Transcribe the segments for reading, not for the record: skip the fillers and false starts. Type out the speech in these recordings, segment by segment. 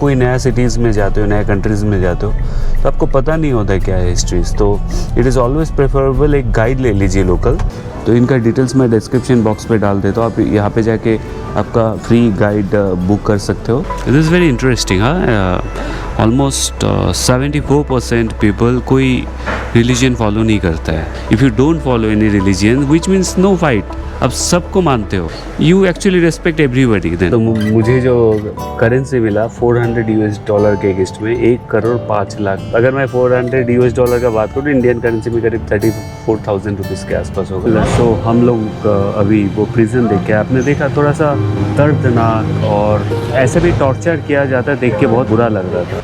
कोई नया सिटीज़ में जाते हो, नया कंट्रीज़ में जाते हो, तो आपको पता नहीं होता है क्या है हिस्ट्रीज, तो इट इज़ ऑलवेज प्रेफरेबल एक गाइड ले लीजिए लोकल। तो इनका डिटेल्स मैं डिस्क्रिप्शन बॉक्स पे डाल देता हूँ, आप यहाँ पे जाके आपका फ्री गाइड बुक कर सकते हो। It is very interesting. Almost 74% people कोई रिलीजन फॉलो नहीं करता है। If you don't follow any religion which means no fight, अब सबको मानते हो, यू एक्चुअली रेस्पेक्ट एवरीबडी। तो मुझे जो करेंसी मिला $400 के अगेंस्ट में 1,05,00,000। अगर मैं $400 का बात करूँ, इंडियन करेंसी में करीब 34,000 रुपीज़ के आसपास होगा। तो हम लोग अभी वो प्रिजन देखे, आपने देखा, थोड़ा सा दर्दनाक और ऐसे भी टॉर्चर किया जाता है, देख के बहुत बुरा लग रहा था।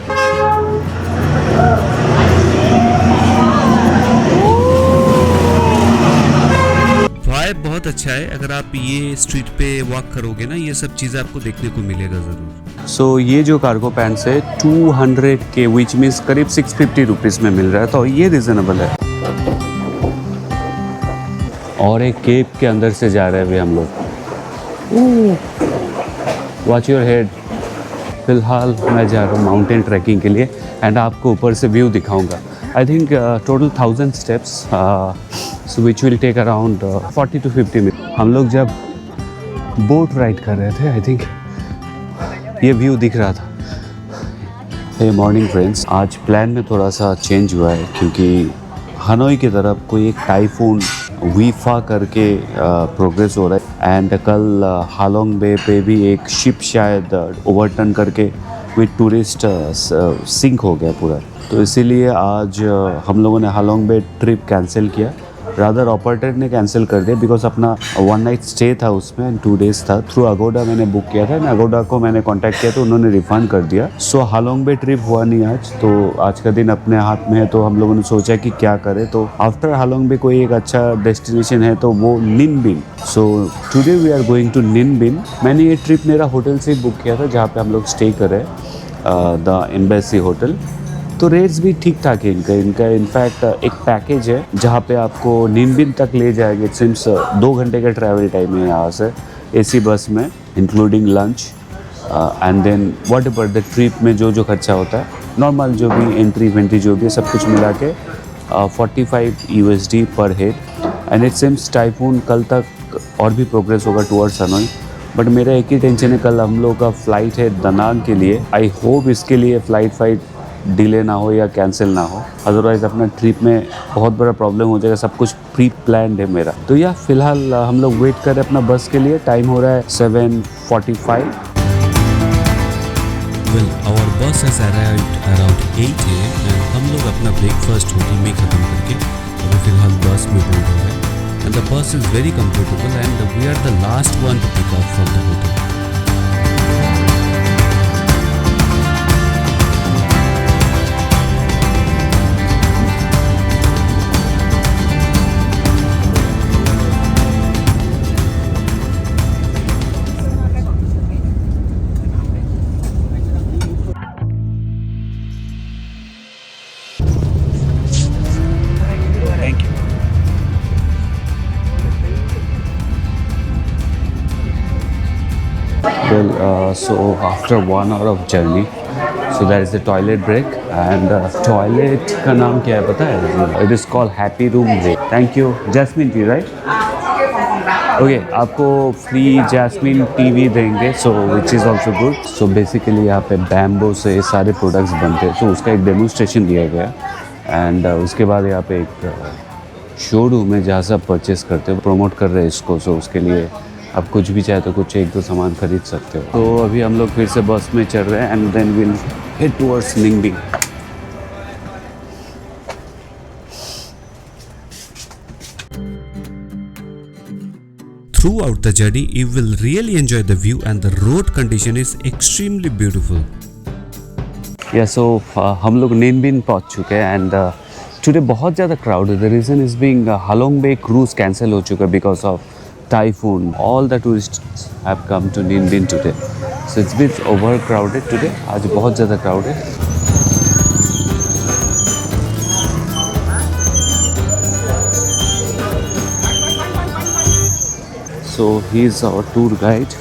वाइब बहुत अच्छा है। अगर आप ये स्ट्रीट पे वॉक करोगे ना, ये सब चीज़ें आपको देखने को मिलेगा ज़रूर। सो ये जो कार्गो पैंट्स है 200 के, विच मीन्स करीब 650 रुपीज़ में मिल रहा है, तो ये रिजनेबल है। और एक केप के अंदर से जा रहे हैं अभी हम लोग। Watch your head. फ़िलहाल मैं जा रहा हूँ माउंटेन ट्रैकिंग के लिए एंड आपको ऊपर से व्यू दिखाऊंगा। आई think total 1000 steps, so which will take around 40 to 50 minutes। हम लोग जब बोट राइड कर रहे थे, आई थिंक ये व्यू दिख रहा था। हे मॉर्निंग फ्रेंड्स, आज प्लान में थोड़ा सा चेंज हुआ है क्योंकि हनोई की तरफ कोई एक टाइफून वीफा करके प्रोग्रेस हो रहा है एंड कल हालोंग बे पे भी एक शिप शायद ओवरटर्न करके विद टूरिस्ट सिंक हो गया पूरा। तो इसीलिए आज हम लोगों ने हालोंग बे ट्रिप कैंसिल किया। रादर ऑपरेटर ने कैंसिल कर दिया बिकॉज अपना 1 नाइट स्टे था उसमें एंड 2 डेज़ था। थ्रू अगोडा मैंने बुक किया था, अगोडा को मैंने कांटेक्ट किया तो उन्होंने रिफंड कर दिया। सो हालोंग बे ट्रिप हुआ नहीं आज, तो आज का दिन अपने हाथ में है। तो हम लोगों ने सोचा कि क्या करें, तो आफ्टर हालोंग बे कोई एक अच्छा डेस्टिनेशन है तो वो Ninh Binh. So today we are going to Ninh Binh. मैंने ये ट्रिप मेरा होटल से ही बुक किया था जहाँ पे हम लोग स्टे कर रहे हैं, द एम्बेसी होटल। तो रेट्स भी ठीक ठाक है इनका इनफैक्ट एक पैकेज है जहाँ पे आपको निनबिन तक ले जाएंगे। इट सिम्स 2 घंटे का ट्रैवल टाइम है यहाँ से एसी बस में, including lunch and then whatever the trip में जो खर्चा होता है, नॉर्मल जो भी एंट्री वेंट्री जो भी सब कुछ मिला के $45 USD पर head. And it seems typhoon कल तक और भी प्रोग्रेस होगा टुवर्ड्स हनोई। बट मेरा एक ही टेंशन है, कल हम लोग का फ़्लाइट है दनांग के लिए। आई होप इसके लिए फ़्लाइट डिले ना हो या कैंसिल ना हो, अदरवाइज़ अपना ट्रिप में बहुत बड़ा प्रॉब्लम हो जाएगा। सब कुछ प्री प्लान्ड है मेरा। तो या फिलहाल हम लोग वेट कर रहे हैं अपना बस के लिए। टाइम हो रहा है 7:45। Well, our bus has arrived around 8 AM and हम लोग अपना ब्रेकफास्ट होटल में ख़त्म करके अभी फिलहाल बस में बोर्ड हो रहे हैं। And the bus is very comfortable and we are the last one to pick up from the hotel. Well, so after 1 hour of journey, so there is a toilet break and toilet का नाम क्या है पता है? It is called Happy Room Break. Thank you. Jasmine tea, right? Okay, आपको free Jasmine tea भी देंगे, so which is also good. So basically यहाँ पे बैम्बो से सारे प्रोडक्ट्स बनते हैं, तो उसका एक डेमोन्स्ट्रेशन दिया गया एंड उसके बाद यहाँ पे एक शोरूम है जहाँ से आप परचेस करते हो, प्रमोट कर रहे हैं इसको। सो उसके लिए आप कुछ भी चाहे तो कुछ 1-2 सामान खरीद सकते हो। तो अभी हम लोग फिर से बस में चल रहे हैं and then will head towards Ninh Binh. Throughout the journey, you will really enjoy the view and the road condition is extremely beautiful. Yeah, so हम लोग निनबिन पहुँच चुके हैं एंड टुडे बहुत ज़्यादा क्राउड है। The reason is being Halong Bay cruise cancel हो चुका है because of typhoon. All the tourists have come to Ninbin today, so it's bit overcrowded today. आज बहुत ज़्यादा crowd है। So he is our tour guide.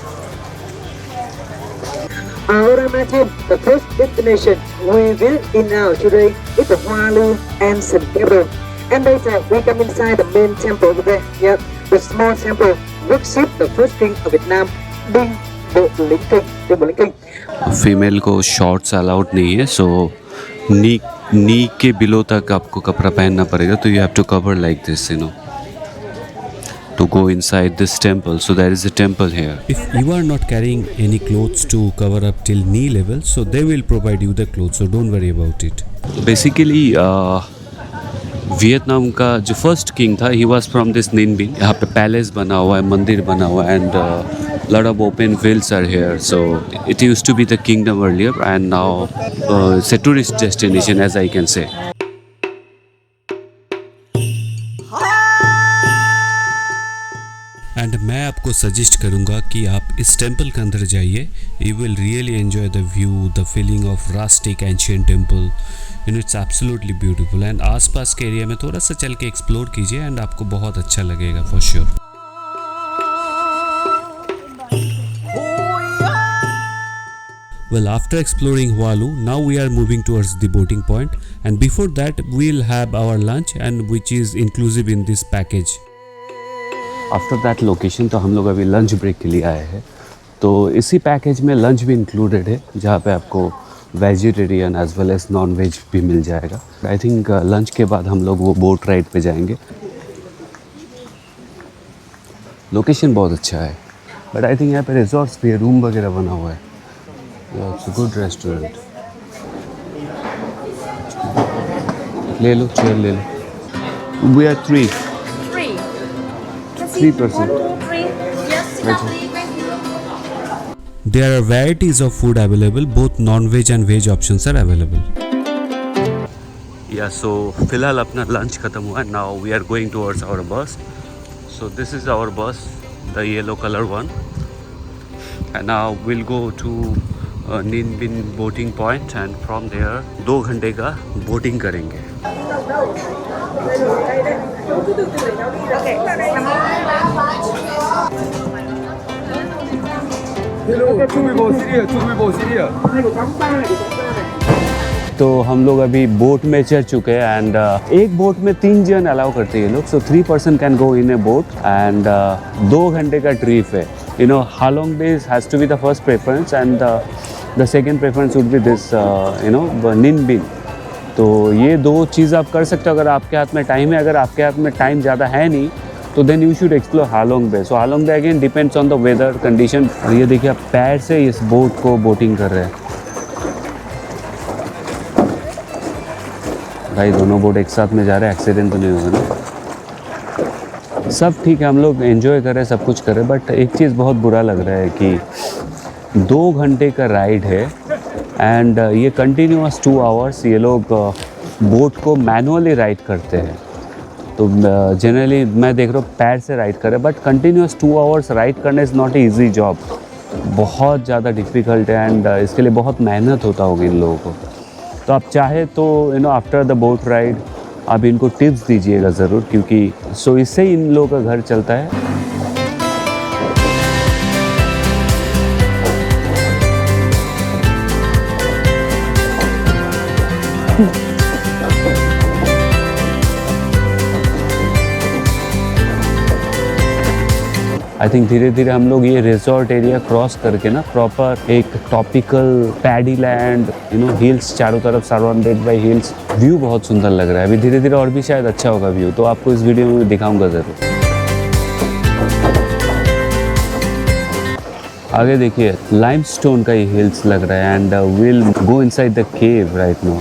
Ahora my team, the first destination we visit in now today is the Hoa Lu Ancient Capital. And later we come inside the main temple over there. Yep, the small temple worship the first king of Vietnam, Đinh Bộ Lĩnh King. Đinh Bộ Lĩnh King. Female को shorts allowed नहीं है, सो नी के below तक आपको कपड़ा पहनना पड़ेगा. तो you have to cover like this, you know, to go inside this temple. So there is a temple here. If you are not carrying any clothes to cover up till knee level, so they will provide you the clothes, so don't worry about it. Basically Vietnam का जो first king था, he was from this निन बिन. यहाँ पे palace बना हुआ है, मंदिर बना हुआ है, and lot of open fields are here. So it used to be the kingdom earlier, and now it's a tourist destination, as I can say. And मैं आपको सजेस्ट करूँगा कि आप इस टेम्पल के अंदर जाइए. You will really enjoy the view, the feeling of rustic ancient temple. You know, it's absolutely beautiful. And आसपास के एरिया में थोड़ा सा चल के एक्सप्लोर कीजिए एंड आपको बहुत अच्छा लगेगा for sure. Well, after exploring Hoa Lu, now we are moving towards the boating point, and before that we'll have our lunch, and which is inclusive in this package. After that location तो हम लोग अभी lunch break के लिए आए हैं. तो इसी पैकेज में लंच भी इंक्लूडेड है, जहाँ पे आपको vegetarian as well as non veg भी मिल जाएगा. आई थिंक लंच के बाद हम लोग वो बोट राइड पे जाएंगे. लोकेशन बहुत अच्छा है, बट आई थिंक यहाँ पे रिजॉर्ट्स भी, रूम वगैरह बना हुआ है. It's a good restaurant. ले लो, चेयर ले लो. We are 3%. There are varieties of food available, both non-veg and veg options are available. Yeah, so फिलहाल अपना लंच खत्म हुआ. Now we are going towards our bus. So this is our bus, the yellow color one. And now we'll go to Ninh Binh boating point, and from there 2 घंटे का boating करेंगे. तो हम लोग अभी बोट में चढ़ चुके हैं, एंड एक बोट में 3 जन अलाउ करते हैं ये लोग. So 3 can go in a boat, and 2 घंटे का ट्रिप है. You know, Halong Bay has to be the first preference, and the second preference would be this, you know, Ninh Binh. तो ये 2 चीज़ आप कर सकते हो अगर आपके हाथ में टाइम है. अगर आपके हाथ में टाइम ज़्यादा है नहीं, तो then you should explore Halong Bay. So Halong Bay again depends on the weather condition. और ये देखिए, आप पैर से इस बोट को बोटिंग कर रहे हैं. भाई दोनों बोट एक साथ में जा रहे हैं, एक्सीडेंट तो नहीं होगा ना? सब ठीक है, हम लोग एंजॉय कर रहे हैं, सब कुछ कर रहे हैं. बट एक चीज़ बहुत बुरा लग रहा है कि 2 घंटे का राइड है, एंड ये कंटिन्यूअस 2 आवर्स ये लोग बोट को मैनुअली राइड करते हैं. तो जनरली मैं देख रहा हूँ पैर से राइड कर रहे हैं, बट कंटिन्यूअस 2 आवर्स राइड करना is not a easy job. बहुत ज़्यादा डिफ़िकल्ट है, एंड इसके लिए बहुत मेहनत होता होगा इन लोगों को. तो आप चाहे तो you know, after the boat ride आप इनको टिप्स दीजिएगा ज़रूर, क्योंकि सो इससे ही इन लोगों का घर चलता है. आई थिंक धीरे धीरे हम लोग ये रिजॉर्ट एरिया क्रॉस करके ना प्रॉपर एक topical paddy land, you know, hills चारों तरफ सराउंडेड बाय हिल्स. व्यू बहुत सुंदर लग रहा है. अभी धीरे धीरे और भी शायद अच्छा होगा व्यू, तो आपको इस वीडियो में दिखाऊंगा ज़रूर. आगे देखिए, लाइमस्टोन का ये हिल्स लग रहा है, and will go inside the cave right now.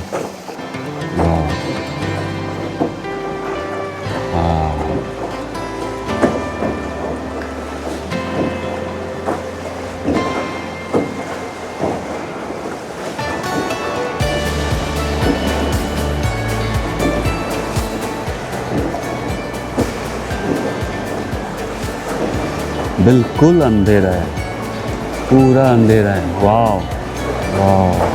बिल्कुल अंधेरा है, पूरा अंधेरा है. वाह वाह.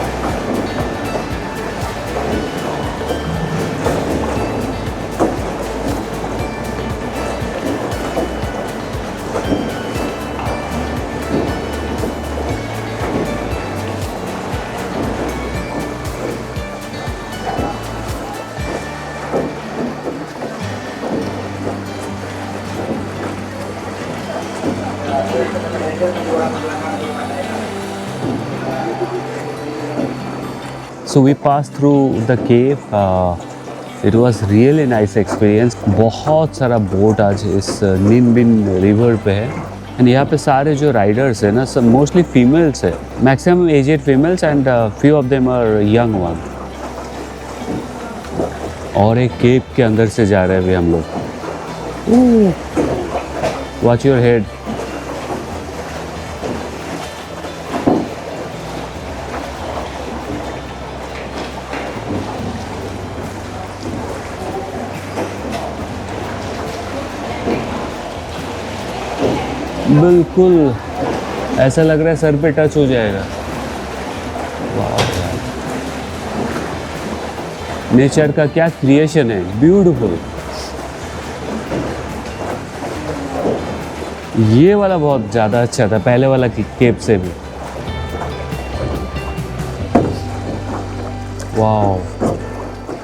So we passed through the cave. It was really nice experience. बहुत सारा बोट आज इस निन बिन रिवर पे है एंड यहाँ पे सारे जो राइडर्स हैं ना सब मोस्टली फीमेल्स है, maximum aged females and few of them are young one. और एक केव के अंदर से जा रहे हैं अभी हम लोग. Watch your head. बिल्कुल ऐसा लग रहा है सर पे टच हो जाएगा. वाह यार, नेचर का क्या क्रिएशन है, ब्यूटीफुल. ये वाला बहुत ज़्यादा अच्छा था पहले वाला केव से भी. Wow,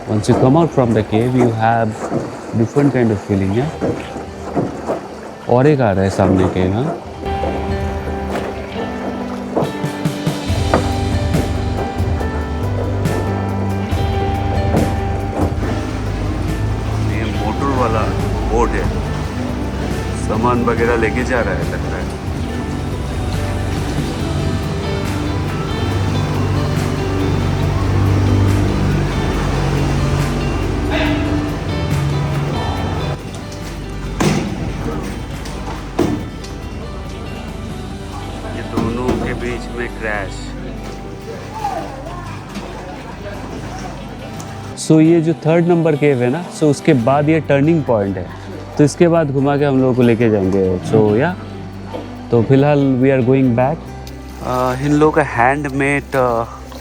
once you come out from the cave you have different kind of feeling. Yeah, और एक आ रहा है सामने के ना. ये मोटर वाला बोट है, सामान वगैरह लेके जा रहा है लगता है. बीच में क्रैश. सो ये जो 3rd नंबर केव है ना, सो उसके बाद ये टर्निंग पॉइंट है, तो इसके बाद घुमा के हम लोगों को लेके जाएंगे. सो या तो फिलहाल वी आर गोइंग बैक. इन लोगों का हैंडमेड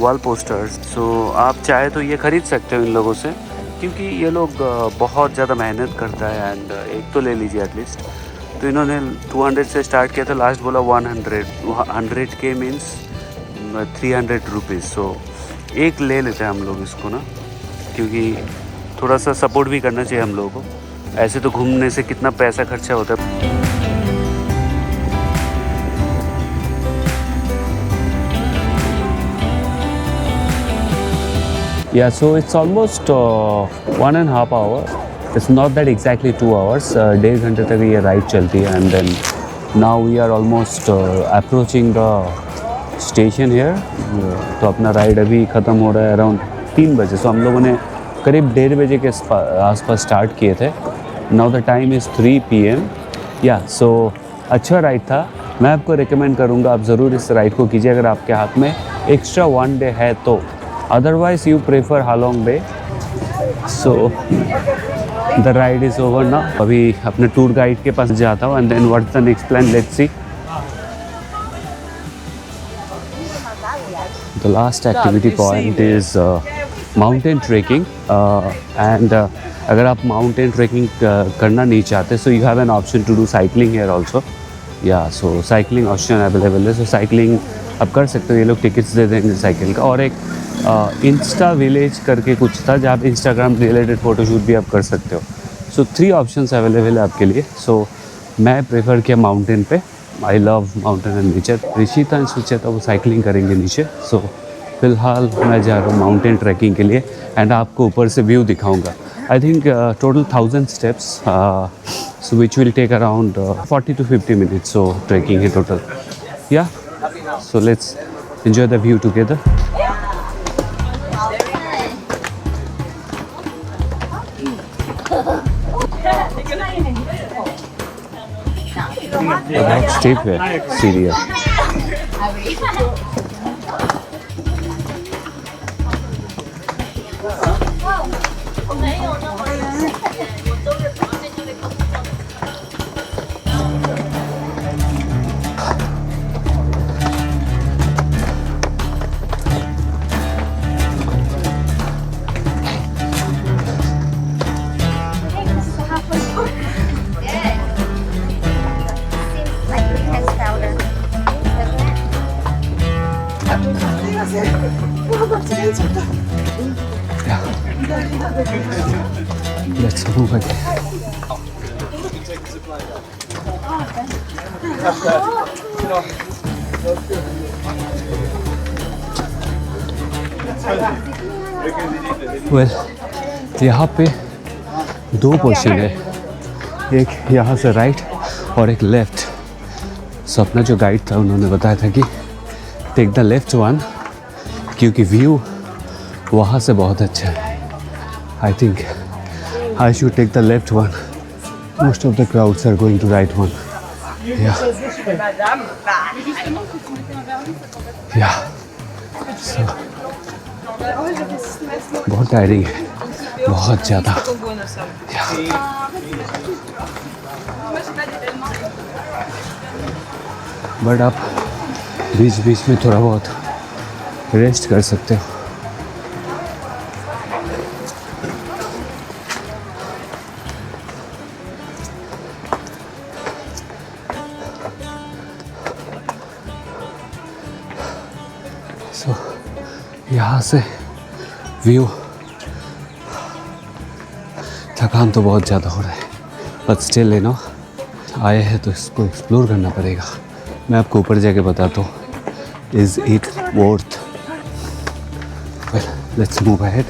वॉल पोस्टर्स, सो आप चाहे तो ये ख़रीद सकते हो इन लोगों से, क्योंकि ये लोग बहुत ज़्यादा मेहनत करता है. एंड एक तो ले लीजिए एटलीस्ट. तो इन्होंने 200 से स्टार्ट किया था, लास्ट बोला 100 के मीन्स 300 रुपीज़. सो एक ले लेते हैं हम लोग इसको ना, क्योंकि थोड़ा सा सपोर्ट भी करना चाहिए हम लोगों को. ऐसे तो घूमने से कितना पैसा खर्चा होता है. Yeah, so it's almost 1.5 hours. It's not that exactly 2 hours. 1.5 घंटे तक ये राइड चलती है. And then now we are almost approaching the station here. तो अपना राइड अभी ख़त्म हो रहा है अराउंड 3 बजे. सो हम लोगों ने करीब 1:30 बजे के आसपास स्टार्ट किए थे. Now the time is 3 PM. या सो अच्छा राइड था. मैं आपको रिकमेंड करूँगा आप ज़रूर इस राइड को कीजिए अगर आपके हाथ में एक्स्ट्रा 1 डे है तो. Otherwise you prefer Halong Bay. So the ride is over ना. अभी अपने टूर गाइड के पास जाता हूँ and then what's the next plan, let's see. The last activity point is mountain trekking. And अगर आप माउंटेन ट्रेकिंग करना नहीं चाहते so you have an option to do cycling here also. Yeah so cycling option available है. सो cycling आप कर सकते हो. ये लोग टिकट्स दे देंगे साइकिल का. और एक इंस्टा विलेज करके कुछ था जहाँ पे इंस्टाग्राम रिलेटेड फ़ोटोशूट भी आप कर सकते हो. सो 3 ऑप्शंस अवेलेबल है आपके लिए. सो मैं प्रेफर किया माउंटेन पे. I love mountain and nature. Rishita and Sucheta वो साइकिलिंग करेंगे नीचे. सो फिलहाल मैं जा रहा हूँ माउंटेन ट्रैकिंग के लिए एंड आपको ऊपर से व्यू दिखाऊँगा. I think total 1000 steps, so which will take around 40 to 50 minutes. So trekking है total. Yeah so let's enjoy the view together. बहुत स्टीप है सीढ़ी. Let's move again. वेल यहाँ पे 2 पोर्शन है, एक यहाँ से राइट और एक लेफ़्ट। सो अपना जो गाइड था उन्होंने बताया था कि टेक द लेफ़्ट वन, क्योंकि व्यू वहाँ से बहुत अच्छा है। I think I should take the left one. Most of the crowds are going to right one. Yeah so बहुत टायरिंग है, बहुत ज़्यादा। बट आप बीच बीच में थोड़ा बहुत रेस्ट कर सकते हो। सो यहाँ से व्यू, थकान तो बहुत ज़्यादा हो रहा है, बट स्टिल आए हैं तो इसको एक्सप्लोर करना पड़ेगा। मैं आपको ऊपर जाके बताता हूँ, is it worth. Well let's move ahead.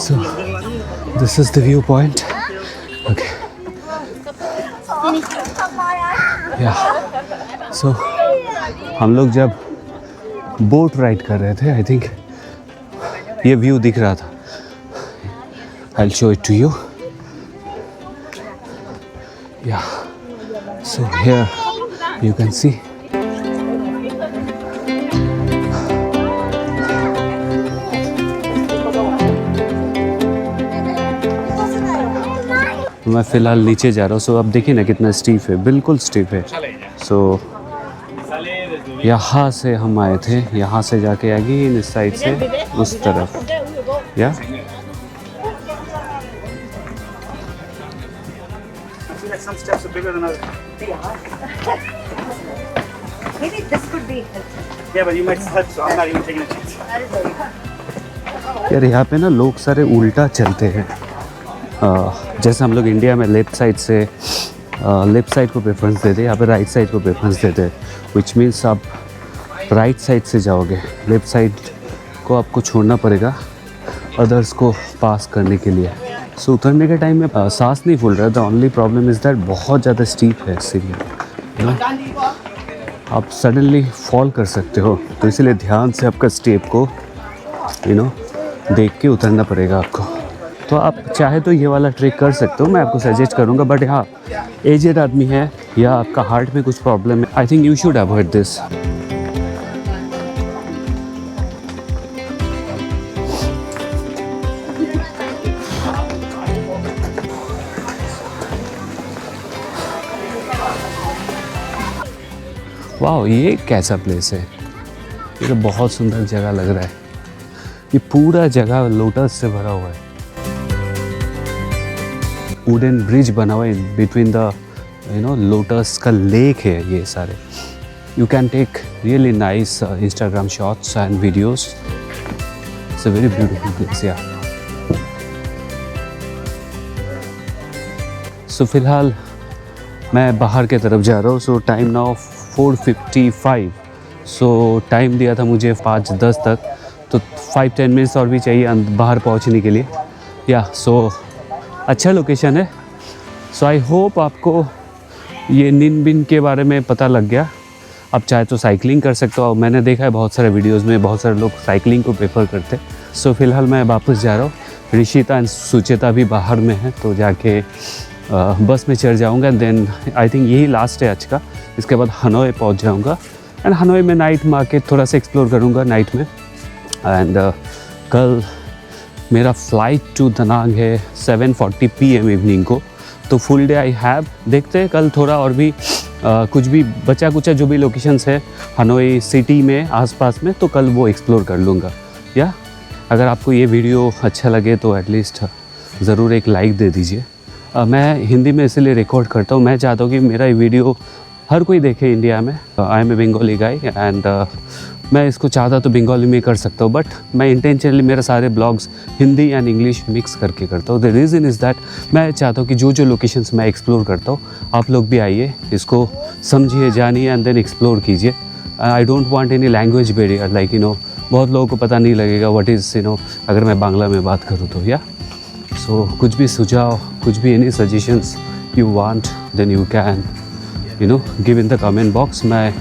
So this is the viewpoint. Okay. Yeah. So हम लोग जब बोट राइड कर रहे थे, आई थिंक ये व्यू दिख रहा था। I'll show it to you. Yeah. So here you can see. मैं फ़िलहाल नीचे जा रहा हूँ। सो अब देखिए ना कितना स्टीप है, बिल्कुल स्टीप है। सो यहाँ से हम आए थे, यहाँ से जाके अगेन इस साइड से उस तरफ। या some steps are bigger than others. Maybe this could be Yeah, but you might slip, so I'm not even taking a chance. यार यहाँ पे ना लोग सारे उल्टा चलते हैं। जैसे हम लोग इंडिया में लेफ़्ट साइड को प्रेफरेंस देते हैं, यहाँ पे राइट साइड को प्रेफरेंस देते हैं। विच मीन्स आप राइट साइड से जाओगे, लेफ़्ट साइड को आपको छोड़ना पड़ेगा अदर्स को पास करने के लिए। सो उतरने के टाइम में सांस नहीं फूल रहा है। The only problem is that बहुत ज़्यादा स्टीप है सीढ़ी, आप सडनली फॉल कर सकते हो। तो इसलिए ध्यान से आपका स्टेप को देख के उतरना पड़ेगा आपको। तो आप चाहे तो ये वाला ट्रिक कर सकते हो, मैं आपको सजेस्ट करूँगा। बट हाँ, एजेड आदमी है या आपका हार्ट में कुछ प्रॉब्लम है, I think you should avoid this. वाह, ये कैसा प्लेस है, ये तो बहुत सुंदर जगह लग रहा है। ये पूरा जगह लोटस से भरा हुआ है। वुडन ब्रिज बना हुआ है बिटवीन द लोटस का लेक है ये सारे। You can take really nice Instagram shots and videos. It's a very beautiful place. Yeah so फिलहाल मैं बाहर के तरफ जा रहा हूँ। सो टाइम नाउ 4:55। सो टाइम दिया था मुझे 5:10 तक, तो 5-10 मिनट्स और भी चाहिए बाहर पहुँचने के लिए। या सो अच्छा लोकेशन है। सो आई होप आपको ये निन बिन के बारे में पता लग गया। आप चाहे तो साइकिलिंग कर सकते हो। मैंने देखा है बहुत सारे वीडियोस में बहुत सारे लोग साइकिलिंग को प्रेफर करते हैं। सो फिलहाल मैं वापस जा रहा हूँ। ऋषिता एंड सुचेता भी बाहर में है, तो जाके बस में चढ़ जाऊँगा। देन आई थिंक यही लास्ट है आज का। इसके बाद हनोई पहुँच जाऊँगा एंड हनोई में नाइट मार्केट थोड़ा सा एक्सप्लोर करूँगा नाइट में। एंड कल मेरा फ़्लाइट टू दनांग है 7:40 PM इवनिंग को। तो फुल डे आई हैव। देखते हैं कल थोड़ा और भी कुछ भी बचा कुचा जो भी लोकेशंस है हनोई सिटी में आसपास में, तो कल वो एक्सप्लोर कर लूँगा। या अगर आपको ये वीडियो अच्छा लगे तो एटलीस्ट ज़रूर एक लाइक दे दीजिए। मैं हिंदी में इसलिए रिकॉर्ड करता हूँ, मैं चाहता हूँ कि मेरा वीडियो हर कोई देखे इंडिया में। I am a Bengali guy and मैं इसको चाहता तो बंगाली में कर सकता हूँ, बट मैं इंटेंशनली मेरे सारे blogs Hindi and English mix करके करता हूँ। द रीज़न इज़ दैट मैं चाहता हूँ कि जो जो लोकेशंस मैं एक्सप्लोर करता हूँ आप लोग भी आइए, इसको समझिए, जानिए एंड देन एक्सप्लोर कीजिए। I don't want any language barrier, like बहुत लोगों को पता नहीं लगेगा व्हाट इज़ अगर मैं बांग्ला में बात करूँ तो। या सो कुछ भी सुझाव, कुछ भी any suggestions you want then you can give in the comment box. मैं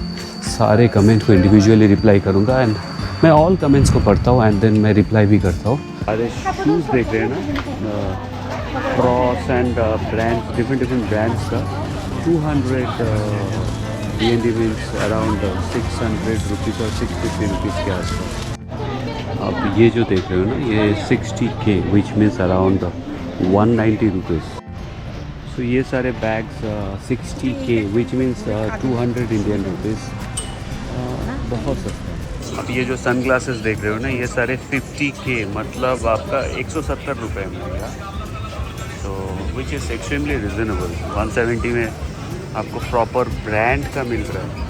सारे कमेंट को इंडिविजुअली रिप्लाई करूँगा एंड मैं ऑल कमेंट्स को पढ़ता हूँ एंड देन मैं रिप्लाई भी करता हूँ। सारे शूज़ देख रहे हैं ना, cross and brands, different brands का 200 BND मीन्स अराउंड 600 रुपीज़ और 650 रुपीज़ के आसपास। आप ये जो देख रहे हो ना, ये 60K which means around 190 rupees. So ये सारे bags 60K which means 200 Indian rupees, बहुत सस्ता है। अब ये जो सन ग्लासेस देख रहे हो ना, ये सारे 50K मतलब आपका 170 रुपये में मिलेगा, तो विच इज़ एक्सट्रीमली रिजनेबल। 170 में आपको प्रॉपर ब्रांड का मिल रहा है।